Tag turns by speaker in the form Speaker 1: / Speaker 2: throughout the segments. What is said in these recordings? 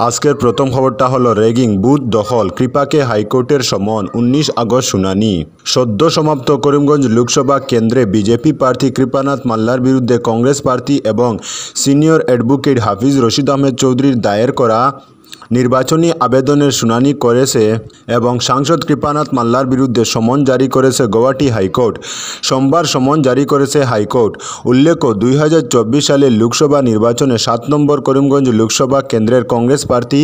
Speaker 1: আজকের প্রথম খবরটা হলো র্যাগিং, বুথ দখল, কৃপাকে হাইকোর্টের সমন, 19 আগস্ট শুনানি। সদ্য সমাপ্ত করিমগঞ্জ লোকসভা কেন্দ্রে বিজেপি প্রার্থী কৃপানাথ মাল্লার বিরুদ্ধে কংগ্রেস প্রার্থী এবং সিনিয়র অ্যাডভোকেট হাফিজ রশিদ আহমেদ চৌধুরীর দায়ের করা নির্বাচনী আবেদনের শুনানি করেছে এবং সাংসদ কৃপানাথ মাল্লার বিরুদ্ধে সমন জারি করেছে গৌহাটি হাইকোর্ট। সোমবার সমন জারি করেছে হাইকোর্ট। উল্লেখ্য, 2024 সালের লোকসভা নির্বাচনে 7 নম্বর করিমগঞ্জ লোকসভা কেন্দ্রের কংগ্রেস প্রার্থী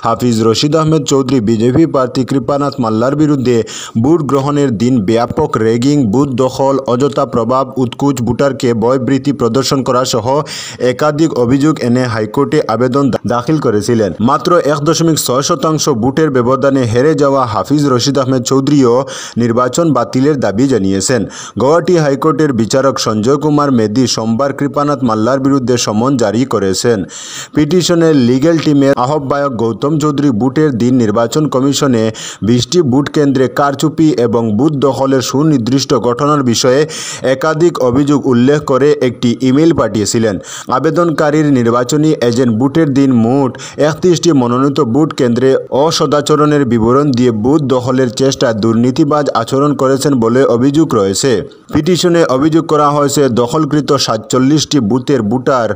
Speaker 1: হাফিজ রশিদ আহমেদ চৌধুরী বিজেপি প্রার্থী কৃপানাথ মাল্লার বিরুদ্ধে ভোট গ্রহণের দিন ব্যাপক র্যাগিং, বুথ দখল, অযথা প্রভাব উৎকুচ, ভোটারকে ভয়ভীতি প্রদর্শন করা সহ একাধিক অভিযোগ এনে হাইকোর্টে আবেদন দাখিল করেছিলেন। মাত্র 1.6% ভোটের ব্যবধানে হেরে যাওয়া হাফিজ রশিদ আহমেদ চৌধুরীও নির্বাচন বাতিলের দাবি জানিয়েছেন। গৌহাটি হাইকোর্টের বিচারক সঞ্জয় কুমার মেদি সোমবার কৃপানাথ মাল্লার বিরুদ্ধে সমন জারি করেছেন। পিটিশনের লিগ্যাল টিমের আহ্বায়ক গৌতম চৌধুরী ভোটের দিন নির্বাচন কমিশনে 20টি ভোট কেন্দ্রে কারচুপি এবং বুথ দখলের সুনির্দিষ্ট ঘটনার বিষয়ে একাধিক অভিযোগ উল্লেখ করে একটি ইমেইল পাঠিয়েছিলেন। আবেদনকারীর নির্বাচনী এজেন্ট ভোটের দিন মোট 31টি মনোনীত ভোট কেন্দ্রে অসদাচরণের বিবরণ দিয়ে বুথ দখলের চেষ্টায় দুর্নীতিবাজ আচরণ করেছেন বলে অভিযোগ রয়েছে। পিটিশনে অভিযোগ করা হয়েছে দখলকৃত 47টি বুথের ভোটার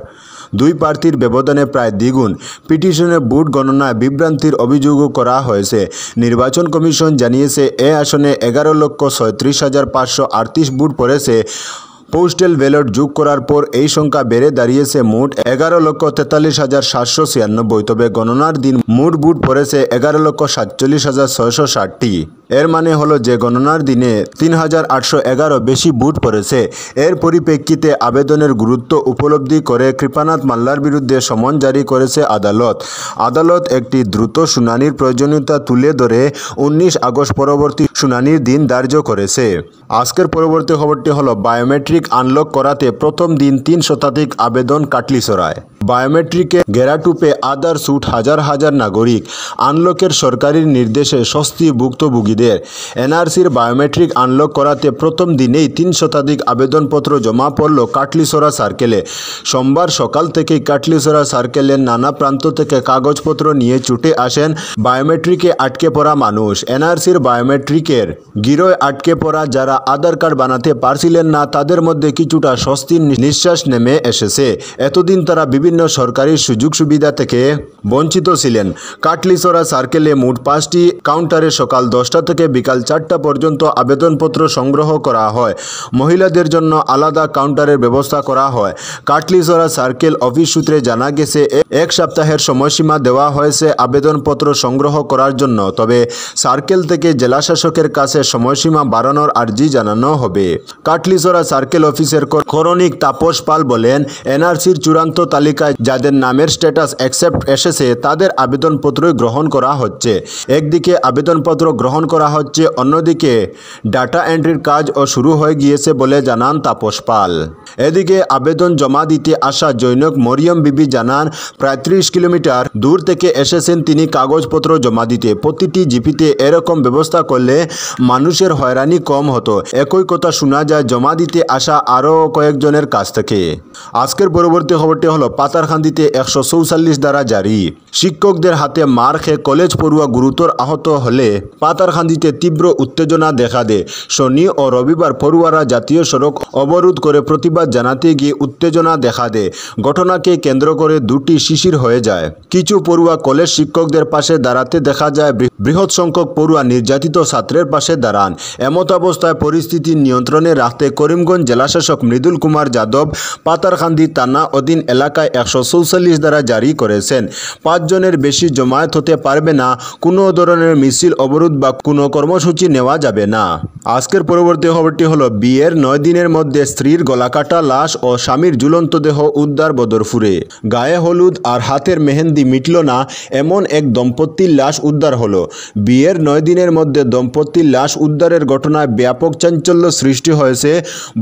Speaker 1: দুই প্রার্থীর ব্যবধানে প্রায় দ্বিগুণ। পিটিশনে ভোট গণনায় বিভ্রান্তির অভিযোগও করা হয়েছে। নির্বাচন কমিশন জানিয়েছে, এ আসনে 11,36,538 ভোট পড়েছে। পোস্টাল ব্যালট যোগ করার পর এই সংখ্যা বেড়ে দাঁড়িয়েছে মোট 11,43,796। তবে গণনার দিন মোট ভোট পড়েছে 11,47,660টি। এর মানে হলো যে গণনার দিনে 3,811 বেশি ভোট পড়েছে। এর পরিপ্রেক্ষিতে আবেদনের গুরুত্ব উপলব্ধি করে কৃপানাথ মাল্লার বিরুদ্ধে সমন জারি করেছে আদালত। আদালত একটি দ্রুত শুনানির প্রয়োজনীয়তা তুলে ধরে 19 আগস্ট পরবর্তী শুনানির দিন ধার্য করেছে। আজকের পরবর্তী খবরটি হলো বায়োমেট্রিক আনলক করাতে প্রথম দিন 3 শতাধিক আবেদন কাটলিছড়ায়। বায়োমেট্রিকে ঘেরাটুপে আধার স্যুট হাজার হাজার নাগরিক। আনলকের সরকারি নির্দেশে স্বস্তি ভুক্তভোগীদের। এনআরসির বায়োমেট্রিক আনলক করাতে প্রথম দিনেই 3 শতাধিক আবেদনপত্র জমা পড়ল কাটলিছড়া সার্কেলে। সোমবার সকাল থেকেই কাটলিছড়া সার্কেলের নানা প্রান্ত থেকে কাগজপত্র নিয়ে ছুটে আসেন বায়োমেট্রিকে আটকে পড়া মানুষ। এনআরসির বায়োমেট্রিকের গিরোয় আটকে পড়া যারা আধার কার্ড বানাতে পারছিলেন না, তাদের মধ্যে কিছুটা স্বস্তির নিঃশ্বাস নেমে এসেছে। এতদিন তারা বিভিন্ন সরকারি সুযোগ সুবিধা থেকে বঞ্চিত ছিলেন। কাটলিছড়া সার্কেলে মোট 5টি কাউন্টারে সকাল 10টা থেকে বিকাল 4টা পর্যন্ত আবেদনপত্র সংগ্রহ করা হয়। মহিলাদের জন্য আলাদা কাউন্টারের ব্যবস্থা করা হয়। কাটলিছড়া সার্কেল অফিস সূত্রে জানা গেছে, 1 সপ্তাহের সময়সীমা দেওয়া হয়েছে আবেদনপত্র সংগ্রহ করার জন্য। তবে সার্কেল থেকে জেলাশাসকের কাছে সময়সীমা বাড়ানোর আর্জি জানানো হবে। কাটলিছড়া সার্কেল অফিসের করণিক তাপস পাল বলেন, এনআরসির চূড়ান্ত তালিকায় যাদের নামের স্ট্যাটাস অ্যাকসেপ্ট এসেছে তাদের আবেদনপত্রই গ্রহণ করা হচ্ছে। একদিকে আবেদনপত্র গ্রহণ করা হচ্ছে, অন্যদিকে ডাটা এন্ট্রির কাজও শুরু হয়ে গিয়েছে বলে জানান তাপস পাল। এদিকে আবেদন জমা দিতে আসা জৈনক মরিয়ম বিবি জানান, প্রায় 30 কিলোমিটার দূর থেকে এসেছেন তিনি কাগজপত্র জমা দিতে। প্রতিটি জিপিতে এরকম ব্যবস্থা করলে মানুষের হয়রানি কম হতো। একই কথা শোনা যায় জমা দিতে আসা আরও কয়েকজনের কাছ থেকে। আজকের পরবর্তী খবরটি হলো পাতারকান্দিতে 144 ধারা জারি। শিক্ষকদের হাতে মার খেয়ে কলেজ পড়ুয়া গুরুতর আহত হলে পাতারকান্দিতে তীব্র উত্তেজনা দেখা দেয়। শনি ও রবিবার পড়ুয়ারা জাতীয় সড়ক অবরোধ করে প্রতিবাদ জানাতে গিয়ে উত্তেজনা দেখা দেয়। ঘটনাকে কেন্দ্র করে 2টি শিশির হয়ে যায়। কিছু পড়ুয়া কলেজ শিক্ষকদের পাশে দাঁড়াতে দেখা যায়, বৃহৎ সংখ্যক পড়ুয়া নির্যাতিত ছাত্রের পাশে দাঁড়ান। এমত অবস্থায় পরিস্থিতি নিয়ন্ত্রণে রাখতে করিমগঞ্জ জেলাশাসক মৃদুল কুমার যাদব পাতারকান্দি থানা অধীন এলাকায় 144 ধারা জারি করেছেন। 5 জনের বেশি জমায়েত হতে পারবে না, কোনো ধরনের মিছিল, অবরোধ বা কোনো কর্মসূচি নেওয়া যাবে না। আজকের পরবর্তী খবরটি হলো বিয়ের 9 দিনের মধ্যে স্ত্রীর গলাকাটা লাশ ও স্বামীর ঝুলন্ত দেহ উদ্ধার বদরপুরে। গায়ে হলুদ আর হাতের মেহেন্দি মিটল না, এমন এক দম্পতির লাশ উদ্ধার হলো। বিয়ের 9 দিনের মধ্যে দম্পতির লাশ উদ্ধারের ঘটনায় ব্যাপক চাঞ্চল্য সৃষ্টি হয়েছে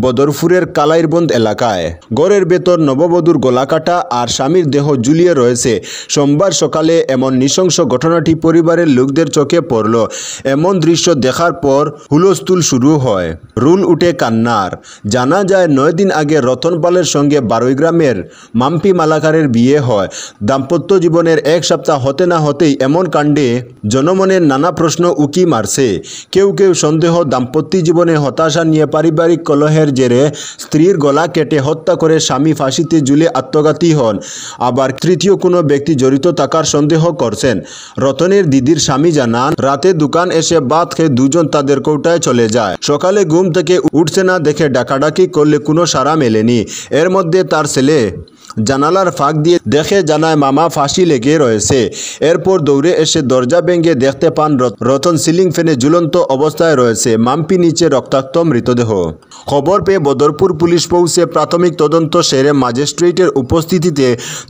Speaker 1: বদরপুরের কালাইরবন্দ এলাকায়। ঘরের ভেতর নববধূর গলাকাটা আর স্বামীর দেহ ঝুলিয়ে রয়েছে। সোমবার সকালে এমন নৃশংস ঘটনাটি পরিবারের লোকদের চোখে পড়ল। এমন দৃশ্য দেখার পর হুলস্থুল শুরু হয়, রুল উঠে কান্নার। জানা যায় 9 দিন আগে রতন পালের সঙ্গে বারুই গ্রামের মাম্পি মালাকারের বিয়ে হয়। দাম্পত্য জীবনের 1 সপ্তাহ হতে না হতেই এমন কাণ্ডে জনমনের নানা প্রশ্ন উকি মারছে। কেউ কেউ সন্দেহ দাম্পত্য জীবনে হতাশা নিয়ে পারিবারিক কলহের জেরে স্ত্রীর গলা কেটে হত্যা করে স্বামী ফাঁসিতে ঝুলে আত্মঘাতী হন। আবার তৃতীয় কোনো ব্যক্তি জড়িত থাকার সন্দেহ করছেন। রতনের দিদির স্বামী জানান, রাতে দোকান এসে ভাত খেয়ে দুজন তাদের কৌটায় চলে যায়। সকালে ঘুম থেকে উঠছে না দেখে ডাকাডাকি করলে কোনো সাড়া মেলেনি। এর মধ্যে তার ছেলে জানালার ফাঁক দিয়ে দেখে জানায় মামা ফাঁসি লেগে রয়েছে। এরপর দৌড়ে এসে দরজা ভেঙে দেখতে পান রতন সিলিং ফ্যানে ঝুলন্ত অবস্থায় রয়েছে, মাম্পি নিচে রক্তাক্ত মৃতদেহ। খবর পেয়ে বদরপুর পুলিশ পৌঁছে প্রাথমিক তদন্ত সেরে ম্যাজিস্ট্রেটের উপস্থিতিতে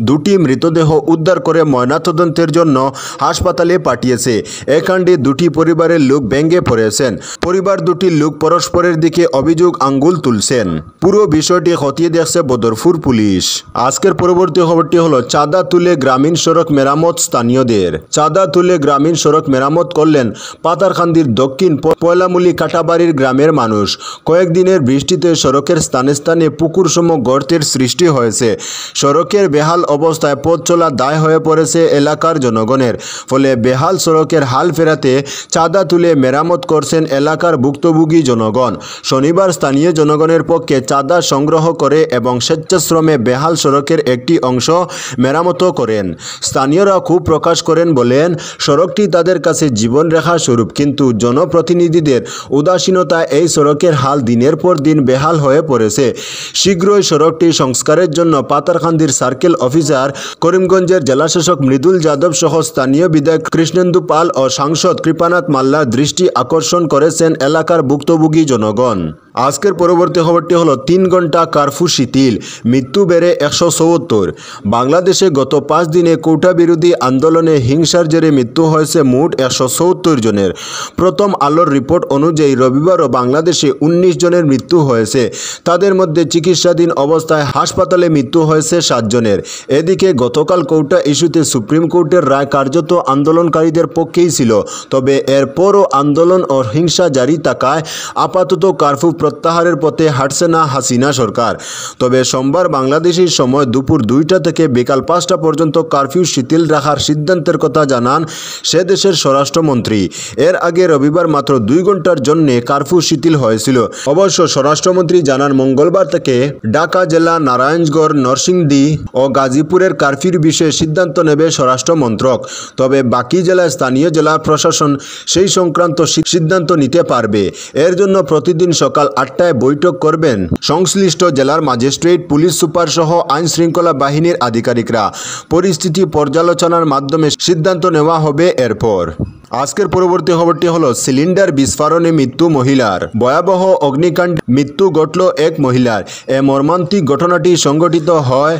Speaker 1: 2টি মৃতদেহ উদ্ধার করে ময়নাতদন্তের জন্য হাসপাতালে পাঠিয়েছে। এ কাণ্ডে 2টি পরিবারের লোক ভেঙে পড়েছেন। পরিবার 2টির লোক পরস্পরের দিকে অভিযোগ আঙ্গুল তুলছেন। পুরো বিষয়টি খতিয়ে দেখছে বদরপুর পুলিশ। আজকের পরবর্তী খবরটি হলো চাঁদা তুলে গ্রামীণ সড়ক মেরামত স্থানীয়দের। চাঁদা তুলে গ্রামীণ সড়ক মেরামত করলেন পাতারকান্দির দক্ষিণ পয়লামুলি কাটাবাড়ির গ্রামের মানুষ। কয়েকদিনের বৃষ্টিতে সড়কের স্থানে স্থানে পুকুরসম গর্তের সৃষ্টি হয়েছে। সড়কের বেহাল অবস্থায় পথ চলা দায় হয়ে পড়েছে এলাকার জনগণের। ফলে বেহাল সড়কের হাল ফেরাতে চাঁদা তুলে মেরামত করছেন এলাকার ভুক্তভোগী জনগণ। শনিবার স্থানীয় জনগণের পক্ষে চাঁদা সংগ্রহ করে এবং স্বেচ্ছাশ্রমে বেহাল সড়কের একটি অংশ মেরামত করেন। স্থানীয়রা ক্ষোভ প্রকাশ করেন, বলেন সড়কটি তাদের কাছে জীবনরেখা স্বরূপ, কিন্তু জনপ্রতিনিধিদের উদাসীনতায় এই সড়কের হাল দিনের পর দিন বেহাল হয়ে পড়েছে। শীঘ্রই সড়কটি সংস্কারের জন্য পাতারকান্দির সার্কেল অফিসার, করিমগঞ্জের জেলাশাসক মৃদুল যাদব সহ স্থানীয় বিধায়ক কৃষ্ণেন্দু পাল ও সাংসদ কৃপানাথ মাল্লার দৃষ্টি আকর্ষণ করেছেন এলাকার ভুক্তভোগী জনগণ। আজকের পরবর্তী খবরটি হলো 3 ঘন্টা কারফিউ শিথিল, মৃত্যু বেড়ে 174। বাংলাদেশে গত 5 দিনে কোটা বিরোধী আন্দোলনে হিংসার জেরে মৃত্যু হয়েছে মোট 174 জনের। প্রথম আলোর রিপোর্ট অনুযায়ী রবিবারও বাংলাদেশে 19 জনের মৃত্যু হয়েছে। তাদের মধ্যে চিকিৎসাধীন অবস্থায় হাসপাতালে মৃত্যু হয়েছে 7 জনের। এদিকে গতকাল কোটা ইস্যুতে সুপ্রিম কোর্টের রায় কার্যত আন্দোলনকারীদের পক্ষেই ছিল। তবে এরপরও আন্দোলন ও হিংসা জারি থাকায় আপাতত কারফিউ প্রত্যাহারের পথে হাঁটছে না হাসিনা সরকার। তবে সোমবার বাংলাদেশি সময় দুপুর 2টা থেকে বিকাল 5টা পর্যন্ত কারফিউ শিথিল রাখার সিদ্ধান্তের কথা জানান সে দেশের স্বরাষ্ট্রমন্ত্রী। এর আগে রবিবার মাত্র 2 ঘন্টার জন্য কারফিউ শিথিল হয়েছিল। অবশ্য স্বরাষ্ট্রমন্ত্রী জানান মঙ্গলবার থেকে ঢাকা জেলা, নারায়ণগঞ্জ, নরসিংদী ও গাজীপুরের কারফিউর বিষয়ে সিদ্ধান্ত নেবে স্বরাষ্ট্র মন্ত্রক। তবে বাকি জেলায় স্থানীয় জেলা প্রশাসন সেই সংক্রান্ত সিদ্ধান্ত নিতে পারবে। এর জন্য প্রতিদিন সকাল 8টায় বৈঠক করবেন সংশ্লিষ্ট জেলার ম্যাজিস্ট্রেট, পুলিশ সুপার সহ আইন শৃঙ্খলা বাহিনীর আধিকারিকরা। পরিস্থিতি পর্যালোচনার মাধ্যমে সিদ্ধান্ত নেওয়া হবে এরপর। আজকের পরবর্তী খবরটি হলো সিলিন্ডার বিস্ফোরণে মৃত্যু মহিলার। ভয়াবহ অগ্নিকাণ্ড, মৃত্যু ঘটল এক মহিলার। এ মর্মান্তিক ঘটনাটি সংঘটিত হয়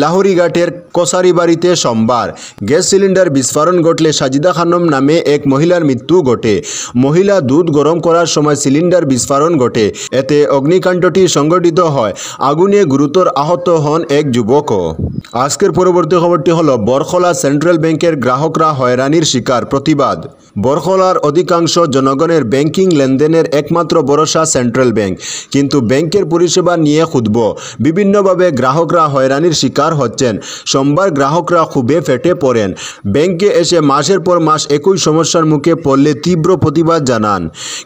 Speaker 1: লাহুরিঘাটের কসারিবাড়িতে সোমবার। গ্যাস সিলিন্ডার বিস্ফোরণ ঘটলে সাজিদা খানম নামে এক মহিলার মৃত্যু ঘটে। মহিলা দুধ গরম করার সময় সিলিন্ডার বিস্ফোরণ ঘটে। এতে অগ্নিকাণ্ডটি সংঘটিত হয়। আগুনে গুরুতর আহত হন এক যুবকও। আজকের পরবর্তী খবরটি হলো বরখলা সেন্ট্রাল ব্যাংকের গ্রাহকরা হয়রানির শিকার, প্রতিবাদ। বরখলার অধিকাংশ জনগণের ব্যাংকিং লেনদেনের একমাত্র ভরসা সেন্ট্রাল ব্যাংক, কিন্তু ব্যাংকের পরিষেবা নিয়ে ক্ষুব্ধ। বিভিন্নভাবে গ্রাহকরা হয়রানির শিকার হচ্ছেন। সোমবার গ্রাহকরা ক্ষোভে ফেটে পড়েন। ব্যাংকে এসে মাসের পর মাস একই সমস্যার মুখে পড়লে তীব্র প্রতিবাদ জানান।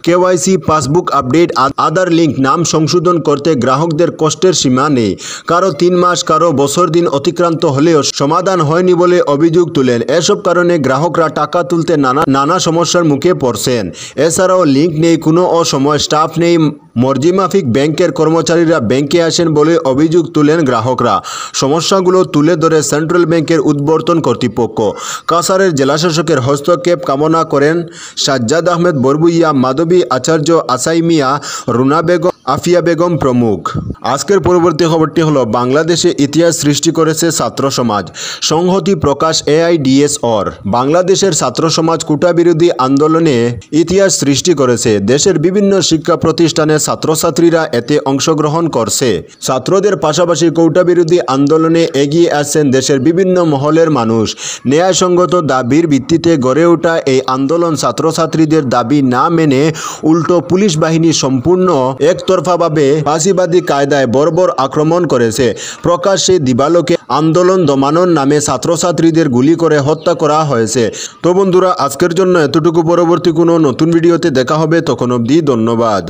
Speaker 1: কেওয়াইসি, পাসবুক আপডেট, আধার লিঙ্ক, নাম সংশোধন করতে গ্রাহকদের কষ্টের সীমা নেই। কারো 3 মাস, কারো বছর দিন অতিক্রান্ত হলেও সমাধান হয়নি বলে অভিযোগ তুলেন। এসব কারণে গ্রাহকরা টাকা তুলতে নানা সমস্যার মুখে পড়ছেন। এছাড়াও লিঙ্ক নেই, কোনো অসময় স্টাফ নেই, মর্জিমাফিক ব্যাংকের কর্মচারীরা ব্যাংকে আসেন বলে অভিযোগ তুলেন গ্রাহকরা। সমস্যাগুলো তুলে ধরে সেন্ট্রাল ব্যাংকের উদ্বর্তন কর্তৃপক্ষ। কাছাড়ের জেলাশাসকের হস্তক্ষেপ কামনা করেন সাজ্জাদ আহমেদ বরবুইয়া, মাধবী আচার্য, আসাই মিয়া, রুনা বেগম, আফিয়া বেগম প্রমুখ। আজকের পরবর্তী খবরটি হলো বাংলাদেশে ইতিহাস সৃষ্টি করেছে ছাত্র সমাজ, সংহতি প্রকাশ AIDSর। বাংলাদেশের ছাত্র সমাজ কোটা বিরোধী আন্দোলনে ইতিহাস সৃষ্টি করেছে। দেশের বিভিন্ন শিক্ষা প্রতিষ্ঠানে ছাত্রছাত্রীরা এতে অংশগ্রহণ করছে। ছাত্রদের পাশাপাশি কোটা বিরোধী আন্দোলনে এগিয়ে আসছেন দেশের বিভিন্ন মহলের মানুষ। ন্যায়সঙ্গত দাবির ভিত্তিতে গড়ে ওঠা এই আন্দোলন ছাত্রছাত্রীদের দাবি না মেনে উল্টো পুলিশ বাহিনী সম্পূর্ণ একতরফাভাবে ফাঁসিবাদী কায়দায় বর্বর আক্রমণ করেছে। প্রকাশ্যে দিবালোকে আন্দোলন দমানোর নামে ছাত্রছাত্রীদের গুলি করে হত্যা করা হয়েছে। তো বন্ধুরা, আজকের জন্য এতটুকু। পরবর্তী কোনো নতুন ভিডিওতে দেখা হবে, তখন অবধি ধন্যবাদ।